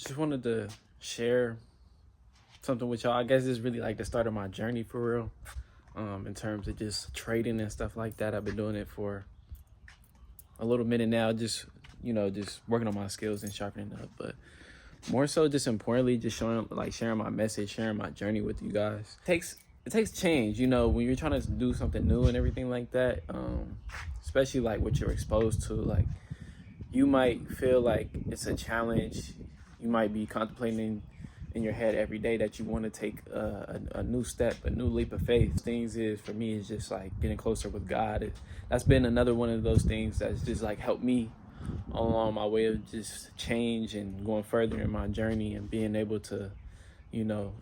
Just wanted to share something with y'all. I guess it's really like the start of my journey for real. In terms of just trading and stuff like that. I've been doing it for a little minute now, just working on my skills and sharpening up. But more so just importantly, just sharing my message, sharing my journey with you guys. It takes change, when you're trying to do something new and everything like that. Especially like what you're exposed to, like you might feel like it's a challenge. You might be contemplating in your head every day that you want to take a new step, a new leap of faith. Things is for me is just like getting closer with God. That's been another one of those things that's just like helped me along my way of just change and going further in my journey and being able to,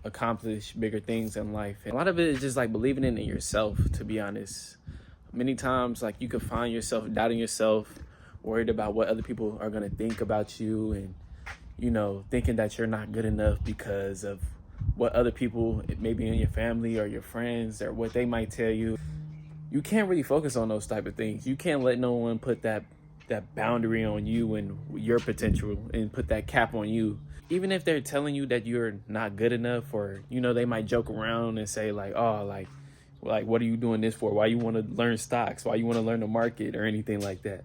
accomplish bigger things in life. And a lot of it is just like believing in yourself, to be honest. Many times, like you could find yourself doubting yourself, worried about what other people are going to think about you, and thinking that you're not good enough because of what other people, maybe in your family or your friends, or what they might tell you. You can't really focus on those type of things. You can't let no one put that boundary on you and your potential and put that cap on you. Even if they're telling you that you're not good enough, or, they might joke around and say like, oh, like, what are you doing this for? Why you want to learn stocks? Why you want to learn the market or anything like that?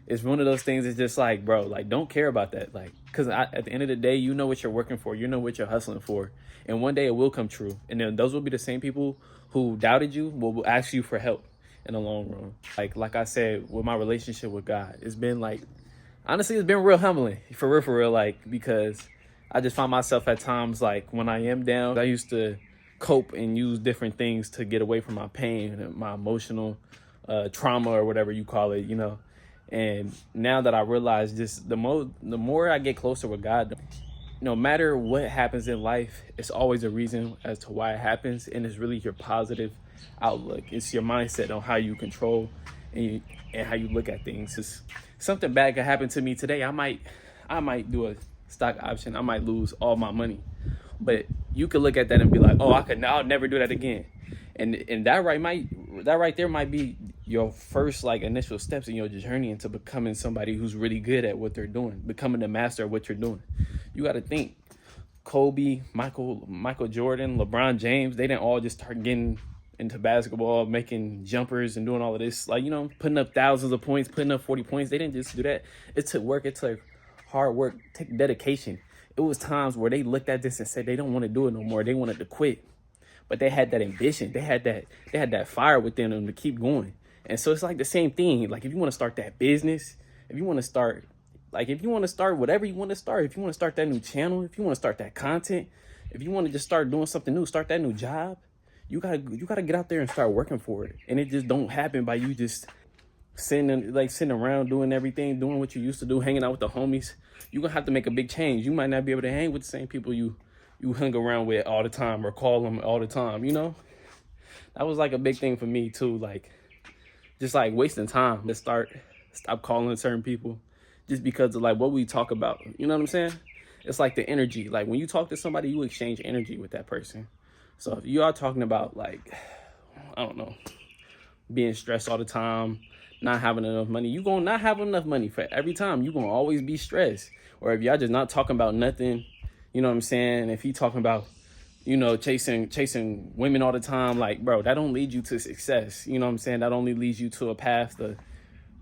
It's one of those things. It's just like, bro, like, don't care about that. Like, because at the end of the day, you know what you're working for. You know what you're hustling for. And one day it will come true. And then those will be the same people who doubted you will ask you for help in the long run. Like I said, with my relationship with God, it's been like, honestly, it's been real humbling for real. Like, because I just find myself at times, like when I am down, I used to cope and use different things to get away from my pain and my emotional trauma, or whatever you call it, And now that I realize, just the more I get closer with God, no matter what happens in life, it's always a reason as to why it happens. And it's really your positive outlook. It's your mindset on how you control and how you look at things. It's something bad could happen to me today. I might do a stock option. I might lose all my money. But you could look at that and be like, oh, I'll never do that again. And that right there might be your first like initial steps in your journey into becoming somebody who's really good at what they're doing, becoming the master of what you're doing. You got to think, Kobe, Michael Jordan, LeBron James, they didn't all just start getting into basketball, making jumpers and doing all of this, like, putting up thousands of points, putting up 40 points. They didn't just do that. It took work. It took hard work, took dedication. It was times where they looked at this and said they don't want to do it no more. They wanted to quit. But they had that ambition. They had that fire within them to keep going. And so it's like the same thing. Like if you want to start that business, if you want to start whatever you want to start, if you want to start that new channel, if you want to start that content, if you want to just start doing something new, start that new job, you gotta get out there and start working for it. And it just don't happen by you just sitting around doing everything, doing what you used to do, hanging out with the homies. You're gonna have to make a big change. You might not be able to hang with the same people you hung around with all the time or call them all the time, That was like a big thing for me too, like just like wasting time to stop calling certain people just because of like what we talk about. You know what I'm saying? It's like the energy. Like when you talk to somebody, you exchange energy with that person. So if you are talking about like, I don't know, being stressed all the time, not having enough money, you gonna not have enough money for every time. You gonna always be stressed. Or if y'all just not talking about nothing, you know what I'm saying? If he talking about, chasing women all the time, like, bro, that don't lead you to success. You know what I'm saying? That only leads you to a path to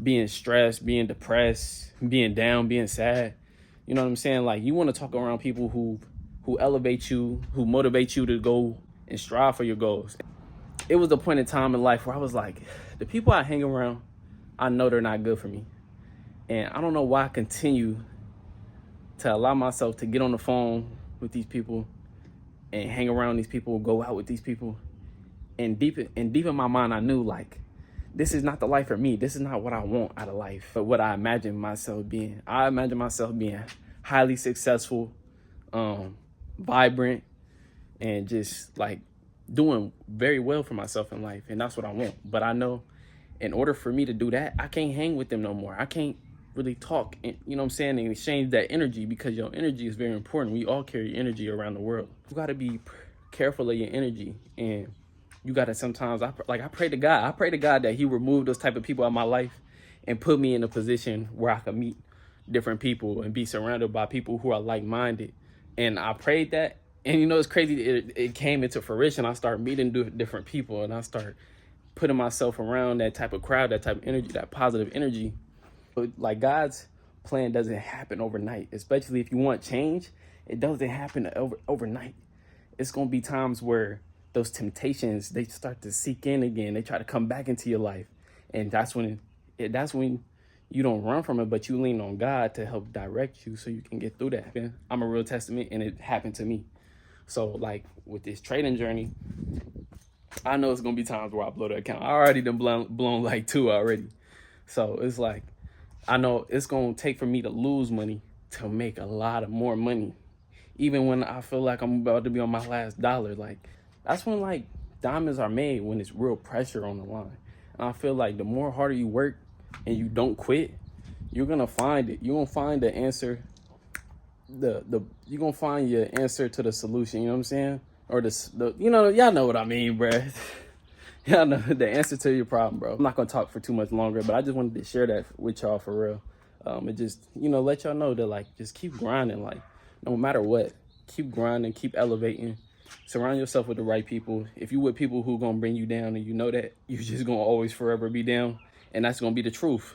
being stressed, being depressed, being down, being sad. You know what I'm saying? Like, you want to talk around people who elevate you, who motivate you to go and strive for your goals. It was a point in time in life where I was like, the people I hang around, I know they're not good for me. And I don't know why I continue to allow myself to get on the phone with these people and hang around these people, go out with these people. And deep in my mind, I knew like, this is not the life for me. This is not what I want out of life, but what I imagine myself being. I imagine myself being highly successful, vibrant, and just like doing very well for myself in life. And that's what I want. But I know in order for me to do that, I can't hang with them no more. I can't really talk, and, you know what I'm saying, and exchange that energy, because your energy is very important. We all carry energy around the world. You got to be careful of your energy, and you got to sometimes, I pray to God that he removed those type of people out of my life and put me in a position where I could meet different people and be surrounded by people who are like-minded. And I prayed that, and it's crazy. It came into fruition. I started meeting different people, and I started putting myself around that type of crowd, that type of energy, that positive energy. Like, God's plan doesn't happen overnight, especially if you want change. It doesn't happen overnight. It's going to be times where those temptations, they start to seek in again. They try to come back into your life. And that's when you don't run from it, but you lean on God to help direct you so you can get through that. I'm a real testament, and it happened to me. So, like, with this trading journey, I know it's going to be times where I blow the account. I already done blown like 2 already. So it's like, I know it's going to take for me to lose money to make a lot of more money. Even when I feel like I'm about to be on my last dollar, like, that's when, like, diamonds are made, when it's real pressure on the line. And I feel like the more harder you work and you don't quit, you're going to find it. You're going to find the answer. You're going to find your answer to the solution. You know what I'm saying? Or y'all know what I mean, bruh. Y'all know the answer to your problem, bro. I'm not going to talk for too much longer, but I just wanted to share that with y'all for real. And just, let y'all know that, like, just keep grinding. Like, no matter what, keep grinding, keep elevating. Surround yourself with the right people. If you with people who going to bring you down, and you know that, you're just going to always forever be down. And that's going to be the truth.